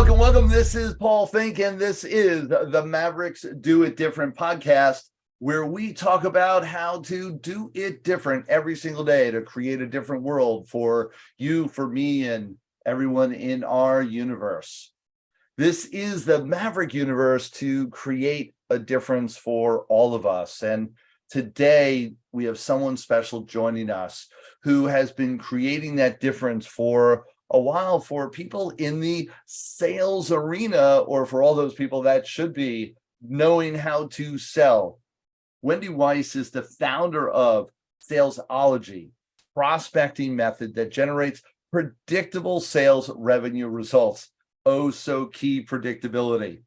Welcome. This is Paul Finck, and this is the Mavericks Do It Different podcast, where we talk about how to do it different every single day to create a different world for you, for me, and everyone in our universe. This is the Maverick universe to create a difference for all of us. And today we have someone special joining us who has been creating that difference for a while for people in the sales arena, or for all those people that should be knowing how to sell. Wendy Weiss is the founder of Salesology Prospecting Method that generates predictable sales revenue results. Oh, so key predictability.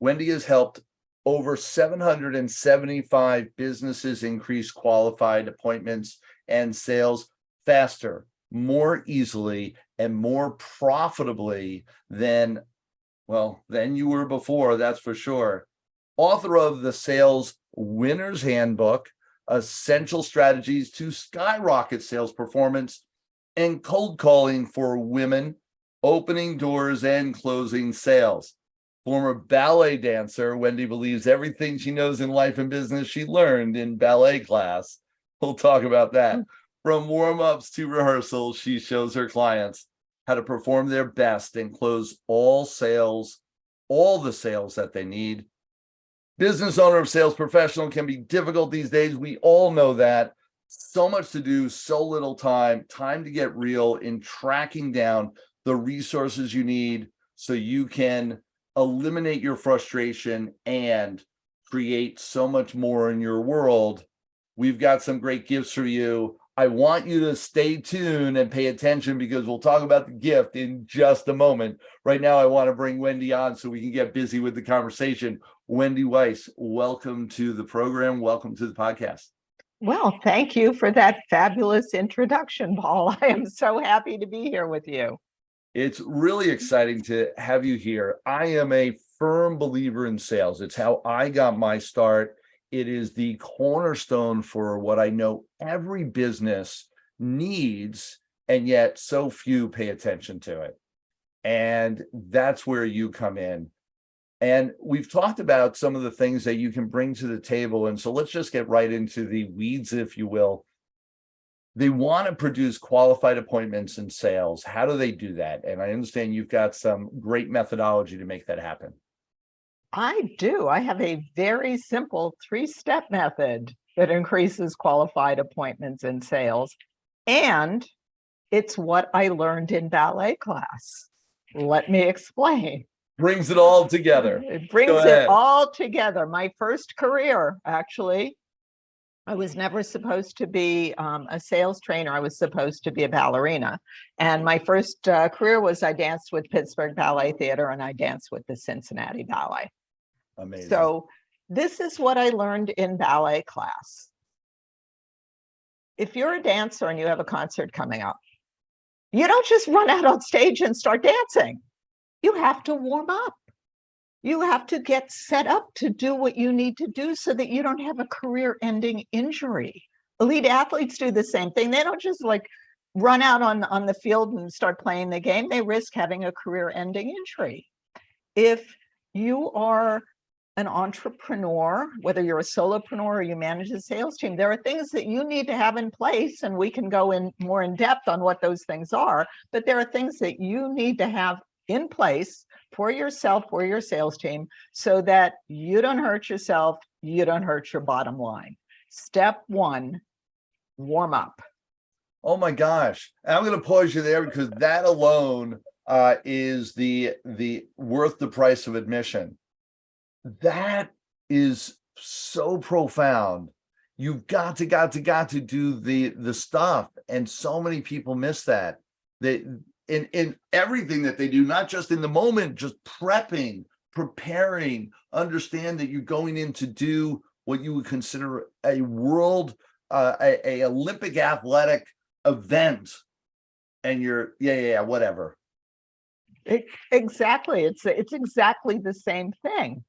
Wendy has helped over 775 businesses increase qualified appointments and sales faster, more easily, and more profitably than you were before, that's for sure. Author of the Sales Winner's Handbook, Essential Strategies to Skyrocket Sales Performance, and Cold Calling for Women, Opening Doors and Closing Sales. Former ballet dancer, Wendy believes everything she knows in life and business she learned in ballet class. We'll talk about that. From warm-ups to rehearsals, she shows her clients how to perform their best and close all the sales that they need. Business owner of sales professional can be difficult these days. We all know that. So much to do, so little time to get real in tracking down the resources you need so you can eliminate your frustration and create so much more in your world. We've got some great gifts for you. I want you to stay tuned and pay attention because we'll talk about the gift in just a moment. Right now, I want to bring Wendy on so we can get busy with the conversation. Wendy Weiss, welcome to the program. Welcome to the podcast. Well, thank you for that fabulous introduction, Paul. I am so happy to be here with you. It's really exciting to have you here. I am a firm believer in sales. It's how I got my start. It is the cornerstone for what I know every business needs, and yet so few pay attention to it. And that's where you come in. And we've talked about some of the things that you can bring to the table. And so let's just get right into the weeds, if you will. They want to produce qualified appointments in sales. How do they do that? And I understand you've got some great methodology to make that happen. I do. I have a very simple 3-step method that increases qualified appointments in sales. And it's what I learned in ballet class. Let me explain. Brings it all together. It brings it all together. My first career, actually, I was never supposed to be a sales trainer. I was supposed to be a ballerina. And my first career was I danced with Pittsburgh Ballet Theater and I danced with the Cincinnati Ballet. Amazing. So this is what I learned in ballet class. If you're a dancer and you have a concert coming up, you don't just run out on stage and start dancing. You have to warm up. You have to get set up to do what you need to do so that you don't have a career-ending injury. Elite athletes do the same thing. They don't just like run out on the field and start playing the game. They risk having a career-ending injury. If you are an entrepreneur, whether you're a solopreneur or you manage a sales team, there are things that you need to have in place, and we can go in more in depth on what those things are, but there are things that you need to have in place for yourself, for your sales team, so that you don't hurt yourself, you don't hurt your bottom line. Step 1, warm up. Oh my gosh. I'm going to pause you there because that alone is the worth the price of admission. That is so profound. You've got to do the stuff. And so many people miss that. In everything that they do, not just in the moment, just preparing, understand that you're going in to do what you would consider a world, a Olympic athletic event, and you're whatever. Exactly. It's exactly the same thing.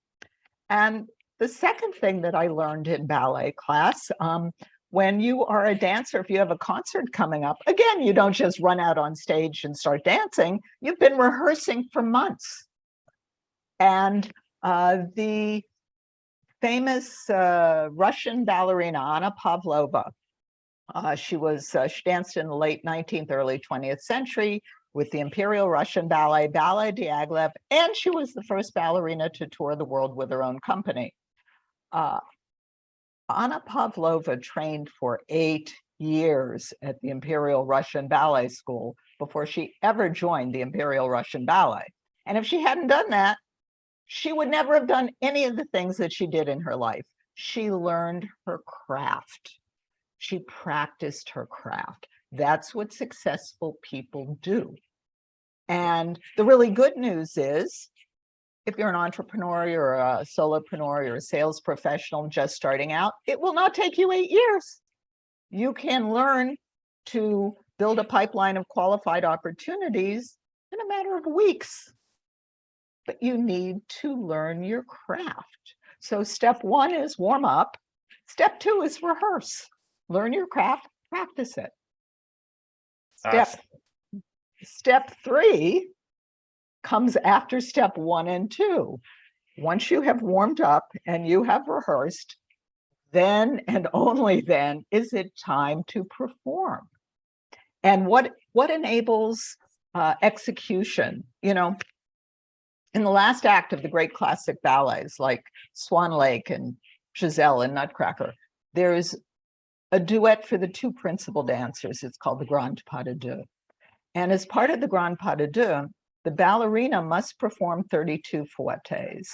And the second thing that I learned in ballet class, when you are a dancer, if you have a concert coming up, again, you don't just run out on stage and start dancing. You've been rehearsing for months. And the famous Russian ballerina Anna Pavlova, she danced in the late 19th, early 20th century with the Imperial Russian Ballet, Ballet Diaghilev, and she was the first ballerina to tour the world with her own company. Anna Pavlova trained for 8 years at the Imperial Russian Ballet School before she ever joined the Imperial Russian Ballet. And if she hadn't done that, she would never have done any of the things that she did in her life. She learned her craft. She practiced her craft. That's what successful people do. And the really good news is, if you're an entrepreneur, you're a solopreneur, you're a sales professional just starting out, it will not take you 8 years. You can learn to build a pipeline of qualified opportunities in a matter of weeks. But you need to learn your craft. So step 1 is warm up. Step 2 is rehearse. Learn your craft, practice it. Step 3 comes after step 1 and 2. Once you have warmed up and you have rehearsed, then and only then is it time to perform. And what enables execution? You know, in the last act of the great classic ballets like Swan Lake and Giselle and Nutcracker, there's a duet for the 2 principal dancers. It's called the Grand Pas de Deux. And as part of the Grand Pas de Deux, the ballerina must perform 32 fouettes.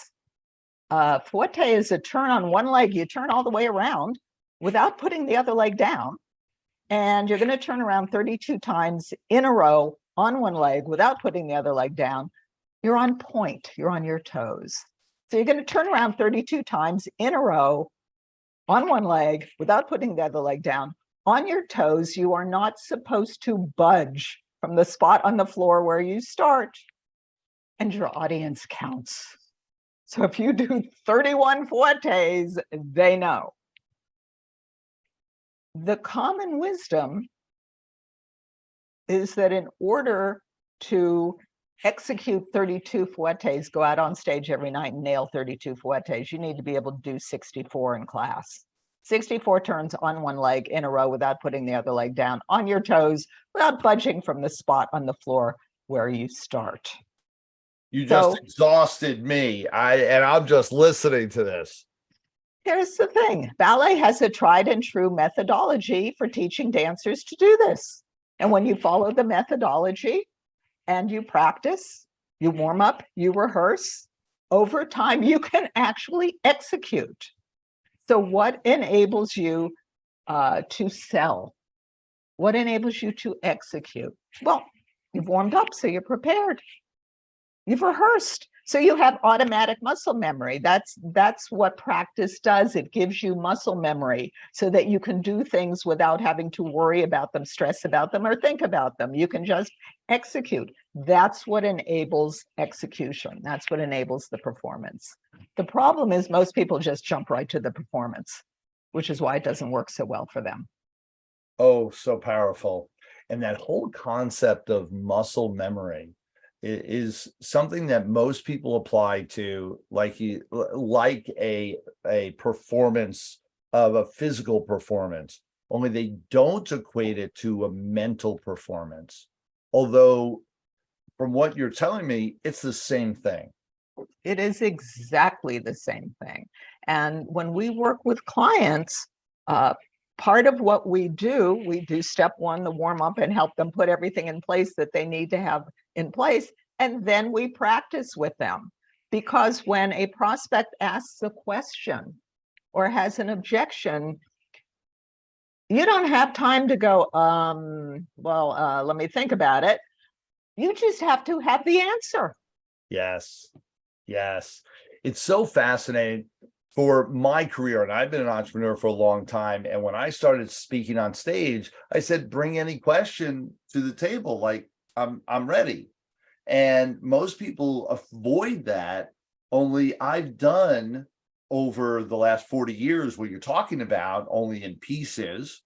Fouette is a turn on one leg. You turn all the way around without putting the other leg down. And you're going to turn around 32 times in a row on one leg without putting the other leg down. You're on point. You're on your toes. So you're going to turn around 32 times in a row on one leg without putting the other leg down. On your toes, you are not supposed to budge from the spot on the floor where you start. And your audience counts. So if you do 31 fouettes, they know. The common wisdom is that in order to execute 32 fouettes, go out on stage every night and nail 32 fouettes, you need to be able to do 64 in class. 64 turns on one leg in a row without putting the other leg down, on your toes, without budging from the spot on the floor where you start. You just exhausted me. And I'm just listening to this. Here's the thing. Ballet has a tried and true methodology for teaching dancers to do this. And when you follow the methodology and you practice, you warm up, you rehearse, over time, you can actually execute. So what enables you to sell? What enables you to execute? Well, you've warmed up, so you're prepared. You've rehearsed, so you have automatic muscle memory. That's what practice does. It gives you muscle memory so that you can do things without having to worry about them, stress about them, or think about them. You can just execute. That's what enables execution. That's what enables the performance. The problem is most people just jump right to the performance, which is why it doesn't work so well for them. Oh, so powerful. And that whole concept of muscle memory is something that most people apply to like a performance of a physical performance, only they don't equate it to a mental performance. Although from what you're telling me, it's the same thing. It is exactly the same thing. And when we work with clients, part of what we do step 1, the warm up, and help them put everything in place that they need to have in place. And then we practice with them. Because when a prospect asks a question or has an objection, you don't have time to go, let me think about it. You just have to have the answer. Yes. Yes. It's so fascinating for my career. And I've been an entrepreneur for a long time. And when I started speaking on stage, I said, bring any question to the table. Like I'm ready. And most people avoid that. Only I've done over the last 40 years, what you're talking about, only in pieces,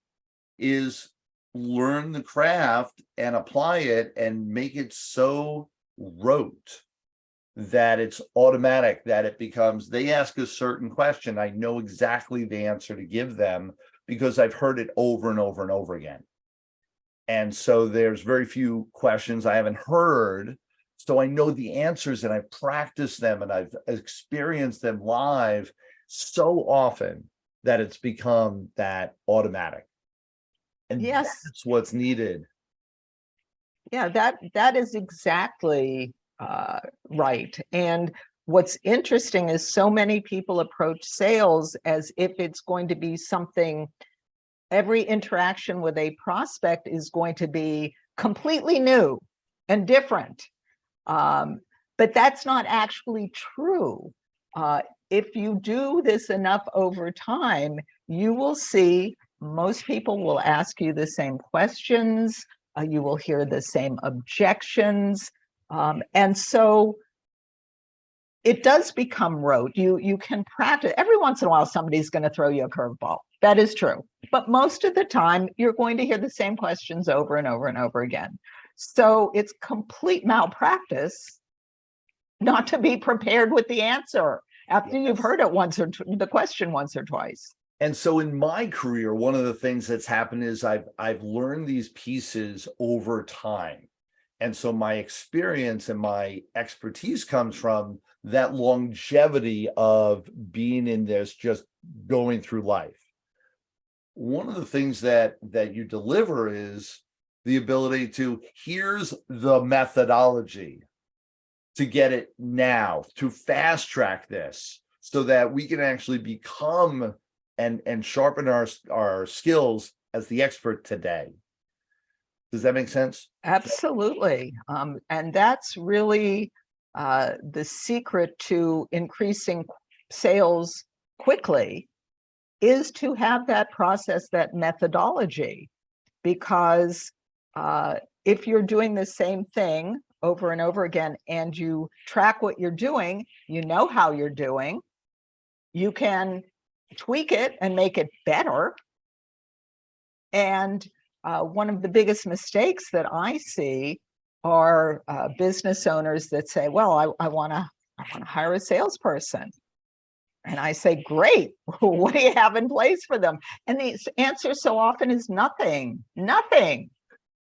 is learn the craft and apply it and make it so rote that it's automatic, that it becomes, they ask a certain question, I know exactly the answer to give them because I've heard it over and over and over again. And so there's very few questions I haven't heard. So I know the answers and I've practiced them and I've experienced them live so often that it's become that automatic. And Yes. that's what's needed. Yeah, that is exactly right. And what's interesting is so many people approach sales as if it's going to be something, every interaction with a prospect is going to be completely new and different. But that's not actually true. If you do this enough over time, you will see most people will ask you the same questions. You will hear the same objections. And so it does become rote. You can practice. Every once in a while, somebody's going to throw you a curveball. That is true. But most of the time, you're going to hear the same questions over and over and over again. So it's complete malpractice not to be prepared with the answer after you've heard it once or the question once or twice. And so in my career, one of the things that's happened is I've learned these pieces over time. And so my experience and my expertise comes from that longevity of being in this, just going through life. One of the things that you deliver is the ability to, here's the methodology to get it now, to fast track this so that we can actually become and sharpen our skills as the expert today. Does that make sense? Absolutely. And that's really the secret to increasing sales quickly, is to have that process, that methodology, because if you're doing the same thing over and over again and you track what you're doing, you know how you're doing, you can tweak it and make it better. And one of the biggest mistakes that I see are business owners that say, well, I want to hire a salesperson. And I say, great, what do you have in place for them? And the answer so often is nothing.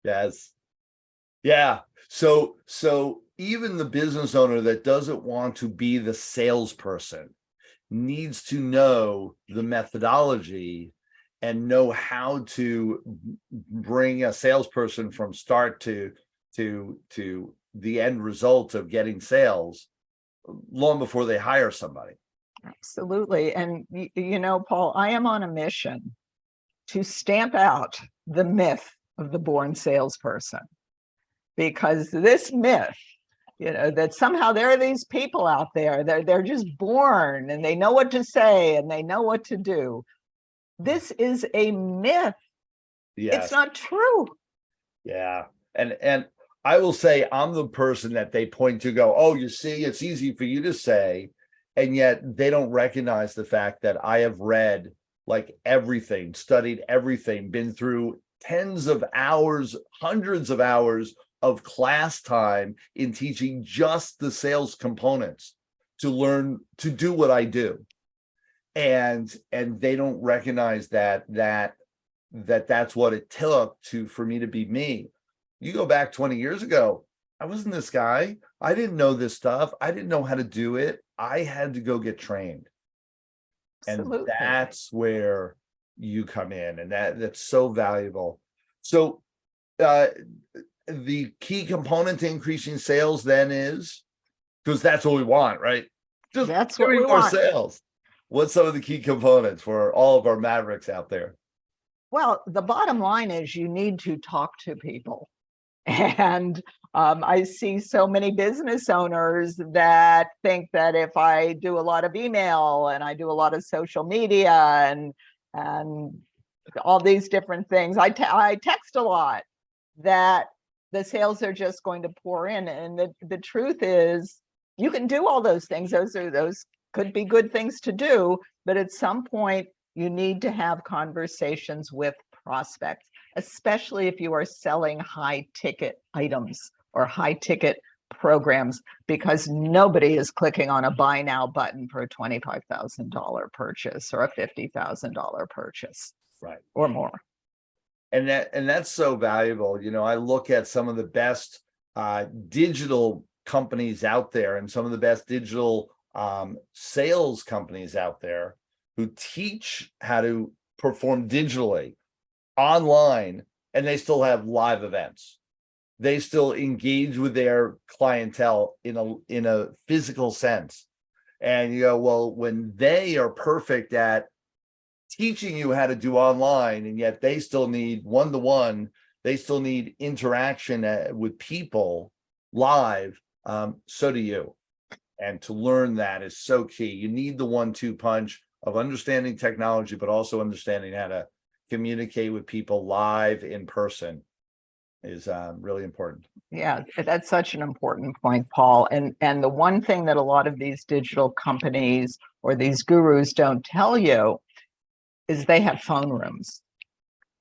Yes. Yeah. So even the business owner that doesn't want to be the salesperson needs to know the methodology and know how to bring a salesperson from start to the end result of getting sales long before they hire somebody. Absolutely. And you know, Paul, I am on a mission to stamp out the myth of the born salesperson, because this myth, you know, that somehow there are these people out there, they're just born and they know what to say and they know what to do. This is a myth. Yes. It's not true. Yeah. And I will say I'm the person that they point to, go, oh, you see, it's easy for you to say. And yet they don't recognize the fact that I have read like everything, studied everything, been through tens of hours, hundreds of hours of class time in teaching just the sales components to learn to do what I do. And they don't recognize that's what it took for me to be me. You go back 20 years ago, I wasn't this guy. I didn't know this stuff. I didn't know how to do it. I had to go get trained. Absolutely. And that's where you come in, and that's so valuable. So the key component to increasing sales then is, because that's what we want, right? Just that's what we more want. Sales. What's some of the key components for all of our Mavericks out there? Well, the bottom line is you need to talk to people. And I see so many business owners that think that if I do a lot of email and I do a lot of social media and all these different things, I text a lot, that the sales are just going to pour in. And the truth is, you can do all those things. Those could be good things to do, but at some point you need to have conversations with prospects, especially if you are selling high ticket items or high ticket programs because nobody is clicking on a buy now button for a $25,000 purchase or a $50,000 purchase, right, or more. And that's so valuable. I look at some of the best digital companies out there and some of the best digital sales companies out there who teach how to perform digitally online, and they still have live events. They still engage with their clientele in a physical sense. And you go, well, when they are perfect at teaching you how to do online, and yet they still need one-to-one, they still need interaction with people live, so do you. And to learn that is so key. You need the 1-2 punch of understanding technology, but also understanding how to communicate with people live in person is really important. Yeah, that's such an important point, Paul. And the one thing that a lot of these digital companies or these gurus don't tell you is they have phone rooms.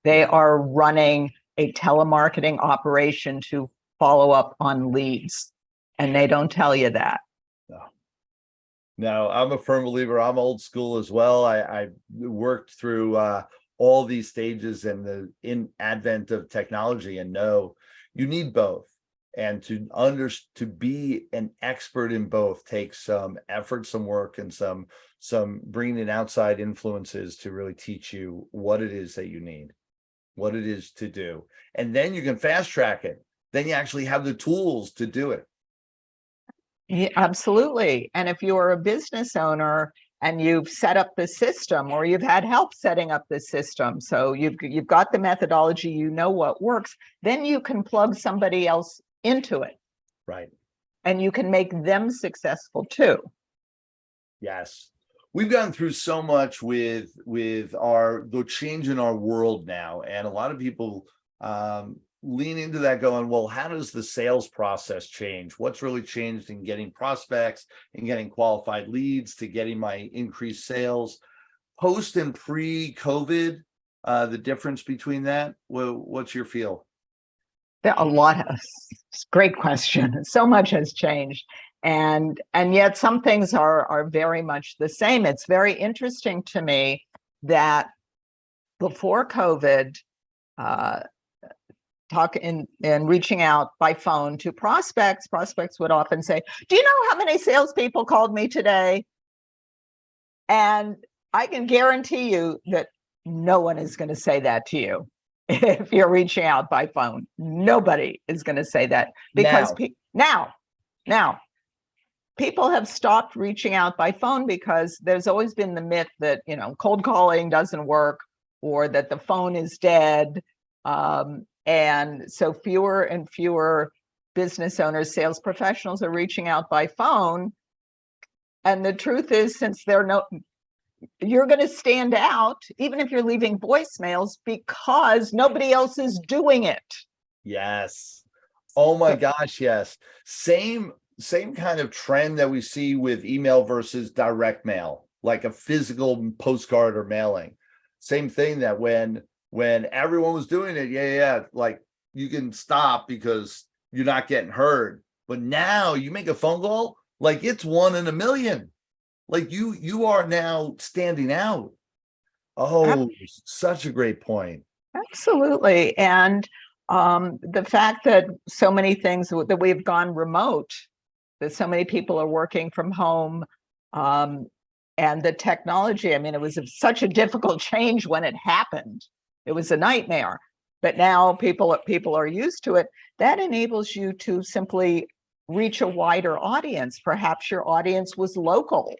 They are running a telemarketing operation to follow up on leads, and they don't tell you that. No, I'm a firm believer. I'm old school as well. I worked through all these stages and the advent of technology, and know you need both. And to be an expert in both takes some effort, some work, and some bringing in outside influences to really teach you what it is that you need, what it is to do. And then you can fast track it. Then you actually have the tools to do it. Yeah, absolutely. And if you're a business owner and you've set up the system, or you've had help setting up the system, so you've got the methodology, you know what works, then you can plug somebody else into it. Right. And you can make them successful too. Yes. We've gone through so much with the change in our world now, and a lot of people lean into that going, well, how does the sales process change? What's really changed in getting prospects and getting qualified leads to getting my increased sales post and pre-COVID? The difference between that, what's your feel? A lot of, great question. So much has changed, and yet some things are very much the same. It's very interesting to me that before COVID, talking and reaching out by phone to prospects would often say, do you know how many salespeople called me today? And I can guarantee you that no one is going to say that to you if you're reaching out by phone. Nobody is going to say that, because now people have stopped reaching out by phone because there's always been the myth that, cold calling doesn't work, or that the phone is dead. And so fewer and fewer business owners, sales professionals are reaching out by phone. And the truth is, since you're going to stand out, even if you're leaving voicemails, because nobody else is doing it. Yes. Oh my gosh, yes. Same kind of trend that we see with email versus direct mail, like a physical postcard or mailing. Same thing, that when everyone was doing it, yeah, like you can stop because you're not getting heard. But now you make a phone call, like it's 1 in a million. Like you are now standing out. Oh, such a great point. Absolutely. And the fact that so many things that we've gone remote, that so many people are working from home, and the technology, it was such a difficult change when it happened. It was a nightmare, but now people are used to it. That enables you to simply reach a wider audience. Perhaps your audience was local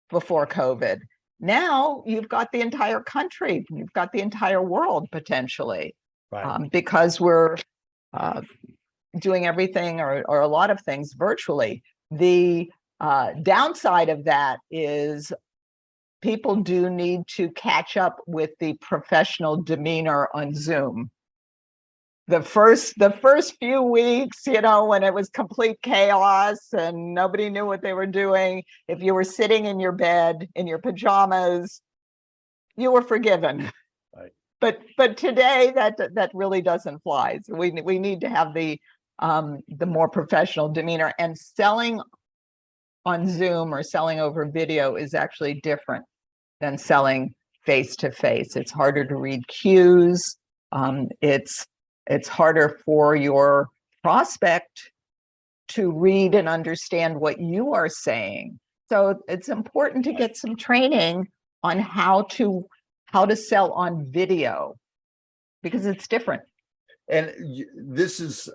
before COVID. Now you've got the entire country, you've got the entire world potentially, Right. because we're doing everything or a lot of things virtually. The downside of that is people do need to catch up with the professional demeanor on Zoom. The first few weeks, when it was complete chaos and nobody knew what they were doing, if you were sitting in your bed in your pajamas, you were forgiven. Right. But today that really doesn't fly. So we need to have the the more professional demeanor. And selling on Zoom or selling over video is actually different than selling face to face. It's harder to read cues. It's harder for your prospect to read and understand what you are saying. So it's important to get some training on how to sell on video, because it's different. And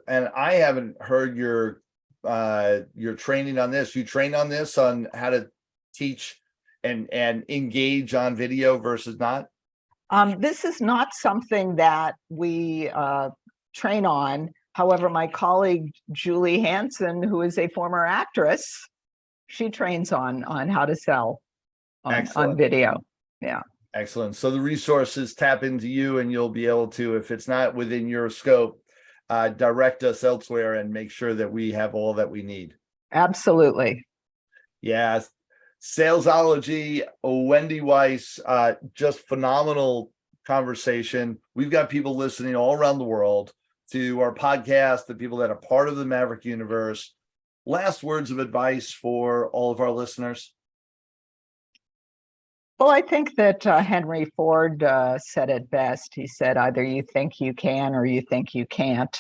and I haven't heard your training on this. You train on this, on how to teach and engage on video versus not? This is not something that we train on. However, my colleague Julie Hansen, who is a former actress, she trains on how to sell on video. Yeah. Excellent. So the resources tap into you, and you'll be able to, if it's not within your scope, direct us elsewhere and make sure that we have all that we need. Absolutely. Yeah. Salesology, Wendy Weiss, just phenomenal conversation. We've got people listening all around the world to our podcast, the people that are part of the Maverick universe. Last words of advice for all of our listeners? Well, I think that Henry Ford said it best. He said, either you think you can or you think you can't,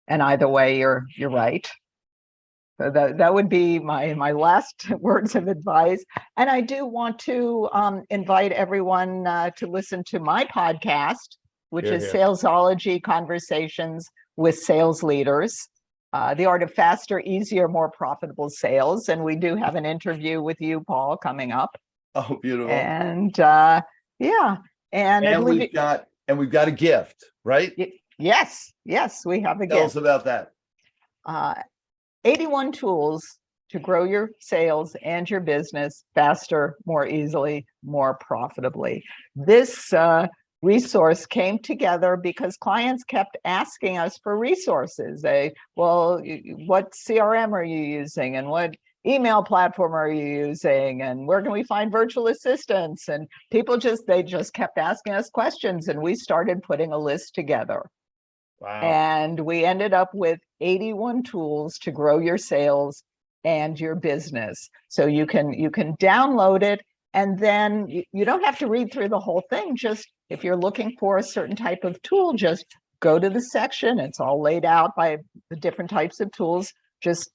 and either way, you're right. So that would be my last words of advice. And I do want to invite everyone to listen to my podcast, which is Salesology Conversations with Sales Leaders, the art of faster, easier, more profitable sales. And we do have an interview with you, Paul, coming up. Oh, beautiful. And yeah. And we've got a gift, right? Yes, we have a gift. Tell us about that. 81 tools to grow your sales and your business faster, more easily, more profitably. This resource came together because clients kept asking us for resources. What CRM are you using, and what email platform are you using, and where can we find virtual assistants? And people just kept asking us questions, and we started putting a list together. Wow. And we ended up with 81 tools to grow your sales and your business. So you can download it, and then you don't have to read through the whole thing. Just if you're looking for a certain type of tool, just go to the section. It's all laid out by the different types of tools. Just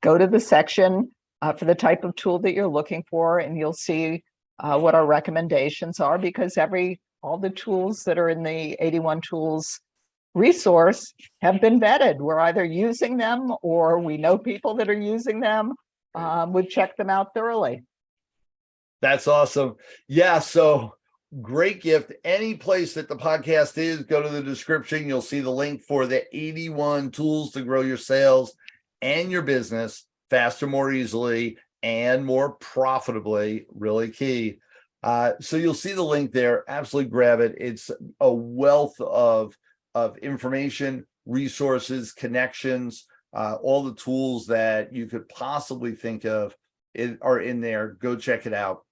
go to the section for the type of tool that you're looking for, and you'll see what our recommendations are, because all the tools that are in the 81 tools resource have been vetted. We're either using them or we know people that are using them. We've checked them out thoroughly. That's awesome. Yeah. So great gift. Any place that the podcast is, go to the description. You'll see the link for the 81 tools to grow your sales and your business faster, more easily, and more profitably. Really key. So you'll see the link there. Absolutely grab it. It's a wealth of information, resources, connections, all the tools that you could possibly think of are in there. Go check it out.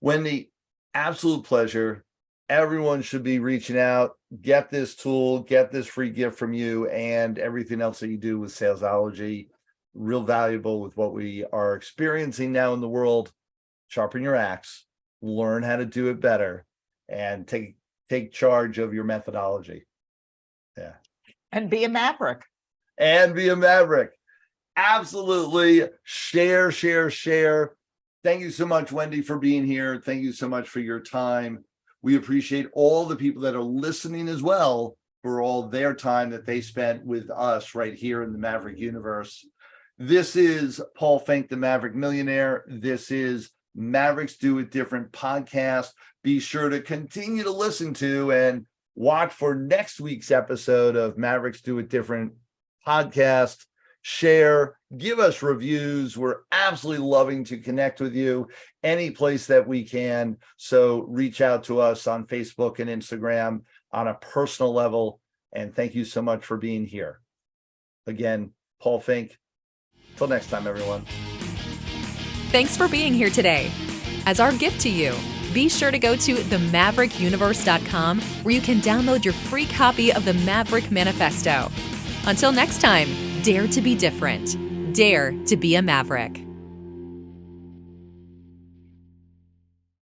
Wendy, absolute pleasure. Everyone should be reaching out. Get this tool, get this free gift from you, and everything else that you do with Salesology. Real valuable with what we are experiencing now in the world. Sharpen your axe, learn how to do it better, and take charge of your methodology. Yeah. And be a maverick. Absolutely. Share. Thank you so much, Wendy, for being here. Thank you so much for your time. We appreciate all the people that are listening as well for all their time that they spent with us right here in the Maverick universe. This is Paul Finck, the Maverick Millionaire. This is Mavericks Do It Different podcast. Be sure to continue to listen to and watch for next week's episode of Mavericks Do It Different podcast. Share, give us reviews. We're absolutely loving to connect with you any place that we can. So reach out to us on Facebook and Instagram on a personal level. And thank you so much for being here. Again, Paul Finck. Till next time, everyone. Thanks for being here today. As our gift to you, be sure to go to themaverickuniverse.com, where you can download your free copy of the Maverick Manifesto. Until next time, dare to be different. Dare to be a maverick.